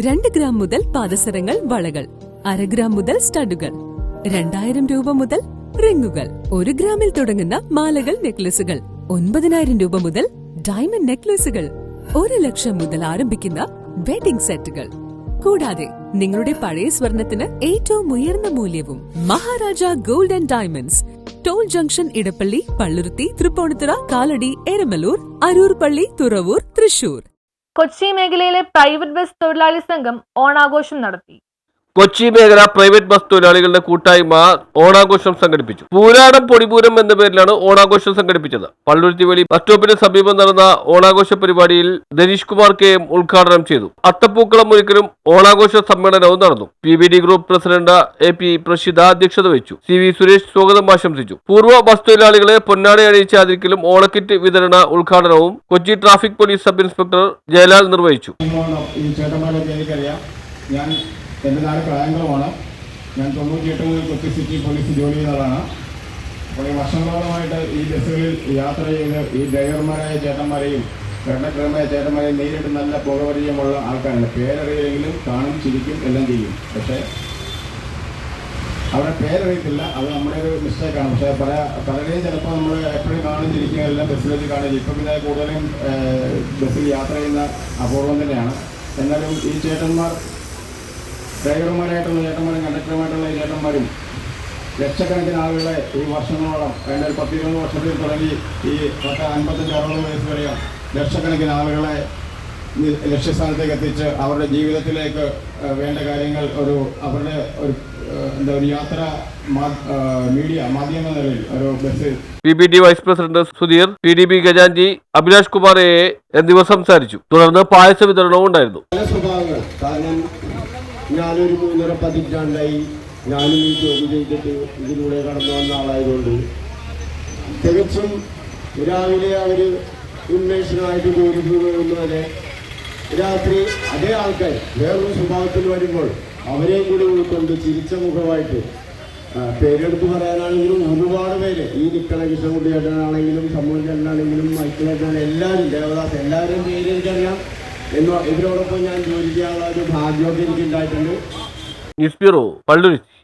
2 gram മുതൽ പാദസരങ്ങൾ, വളകൾ, 1/2 gram മുതൽ സ്റ്റഡുകൾ, 2000 രൂപ മുതൽ റിങ്ങുകൾ, 1 ഗ്രാമിൽ തുടങ്ങുന്ന മാലകൾ, നെക്ലസുകൾ, 9000 രൂപ മുതൽ ഡയമണ്ട് നെക്ലസുകൾ, 1 ലക്ഷം മുതൽ ആരംഭിക്കുന്ന വെഡിംഗ് സെറ്റുകൾ. കൂടാതെ നിങ്ങളുടെ പഴയ സ്വർണത്തിന് ഏറ്റവും ഉയർന്ന മൂല്യവും. Maharaja gold and diamonds, toll junction, Edappally, Palluruthy, Tripunithura, Kalady, Eramalloor, Aroor Palli, Thuravoor, Thrissur. Kochi മേഖലയിലെ പ്രൈവറ്റ് ബസ് തൊഴിലാളി സംഘം ഓണാഘോഷം നടത്തി. കൊച്ചി മേഖല പ്രൈവറ്റ് ബസ് തൊഴിലാളികളുടെ കൂട്ടായ്മ ഓണാഘോഷം സംഘടിപ്പിച്ചു. പൂരാടം പൊടിപൂരം എന്ന പേരിലാണ് ഓണാഘോഷം സംഘടിപ്പിച്ചത്. പള്ളുരുത്തി വെളി ബസ് സ്റ്റോപ്പിന് സമീപം നടന്ന ഓണാഘോഷ പരിപാടിയിൽ ധനീഷ് കുമാർ KM ഉദ്ഘാടനം ചെയ്തു. അത്തപ്പൂക്കളം ഒരുക്കലും ഓണാഘോഷ സമ്മേളനവും നടന്നു. PBD group president AP Prashitha അധ്യക്ഷത വഹിച്ചു. CV സുരേഷ് സ്വാഗതം ആശംസിച്ചു. പൂർവ്വ ബസ് തൊഴിലാളികളെ പൊന്നാട അണിയിച്ച് ആദരിക്കലും ഓണക്കിറ്റ് വിതരണ ഉദ്ഘാടനവും Kochi traffic police sub inspector Jayalal നിർവഹിച്ചു. എൻ്റെ നാട് കായംകുളമാണ്. ഞാൻ 98 മുതൽ കൊച്ചി സിറ്റി പോലീസ് ജോലി ചെയ്യുന്ന ആളാണ്. അപ്പോൾ ഈ വർഷങ്ങളോളമായിട്ട് ഈ ബസ്സുകളിൽ യാത്ര ചെയ്ത് ഈ ഡ്രൈവർമാരായ ചേട്ടന്മാരെയും ഭരണക്രമമായ ചേട്ടന്മാരെയും നേരിട്ട് നല്ല പുകപരിചയമുള്ള ആൾക്കാരാണ്. പേരറിയില്ലെങ്കിലും കാണും, ചിരിക്കും, എല്ലാം ചെയ്യും. പക്ഷേ അവരുടെ പേരറിയത്തില്ല. അത് നമ്മുടെ ഒരു മിസ്റ്റേക്കാണ്. പക്ഷേ പലരെയും ചിലപ്പോൾ നമ്മൾ എപ്പോഴും കാണും, ചിരിക്കുക, എല്ലാം ബസ്സിൽ വെച്ച് കാണുക. ഇപ്പം പിന്നെ കൂടുതലും ബസ്സിൽ യാത്ര ചെയ്യുന്ന അപൂർവം തന്നെയാണ്. എന്നാലും ഈ ചേട്ടന്മാർ, ഡ്രൈവർമാരായിട്ടുള്ള ചേട്ടന്മാരും കണ്ടക്ടർമായിട്ടുള്ള ചേട്ടന്മാരും ലക്ഷക്കണക്കിന് ആളുകളെ ഈ വർഷങ്ങളോളം 10-20 വർഷത്തിൽ തുടങ്ങി ഈ 55-60 വയസ്സ് വരെയും ലക്ഷക്കണക്കിന് ആളുകളെ ലക്ഷ്യസ്ഥാനത്തേക്ക് എത്തിച്ച് അവരുടെ ജീവിതത്തിലേക്ക് വേണ്ട കാര്യങ്ങൾ അവരുടെ ഒരു യാത്ര മാധ്യമ നിലയിൽ ഒരു bus. PBD vice president Sudheer, PDB ഖജാൻജി അഭിലാഷ് കുമാർ എന്നിവർ സംസാരിച്ചു. തുടർന്ന് പായസ വിതരണവും ഉണ്ടായിരുന്നു. പല സ്വഭാവങ്ങൾ, കാരണം ഞാനൊരു 3.5 പതിറ്റാണ്ടായി ഞാനും ഈ ജോലി ചെയ്തിട്ട് ഇതിലൂടെ കടന്നു വന്ന ആളായതുകൊണ്ട് തികച്ചും രാവിലെ അവർ ഉന്മേഷനായിട്ട് ജോലിക്ക് പോകുന്നവരെ രാത്രി അതേ ആൾക്കാർ വേറൊരു സ്വഭാവത്തിൽ വരുമ്പോൾ അവരെയും കൂടി ഉൾക്കൊണ്ട് ചിരിച്ച മുഖമായിട്ട് പേരെടുത്ത് പറയാനാണെങ്കിലും ഒരുപാട് പേര് ഈ നിക്കണ കൃഷ്ണൻകുട്ടി ചേട്ടനാണെങ്കിലും സമൂഹ ചേട്ടനാണെങ്കിലും മൈക്കിളേട്ടനാണെങ്കിലും എല്ലാവരും, ദേവദാസ്, എല്ലാവരും പേര് എനിക്കറിയാം. ഇവരോടൊപ്പം ഞാൻ ജോലി ചെയ്യാനുള്ള ഒരു ഭാഗ്യമൊക്കെ എനിക്ക് ഉണ്ടായിട്ടുണ്ട്. News bureau, Palluruthy.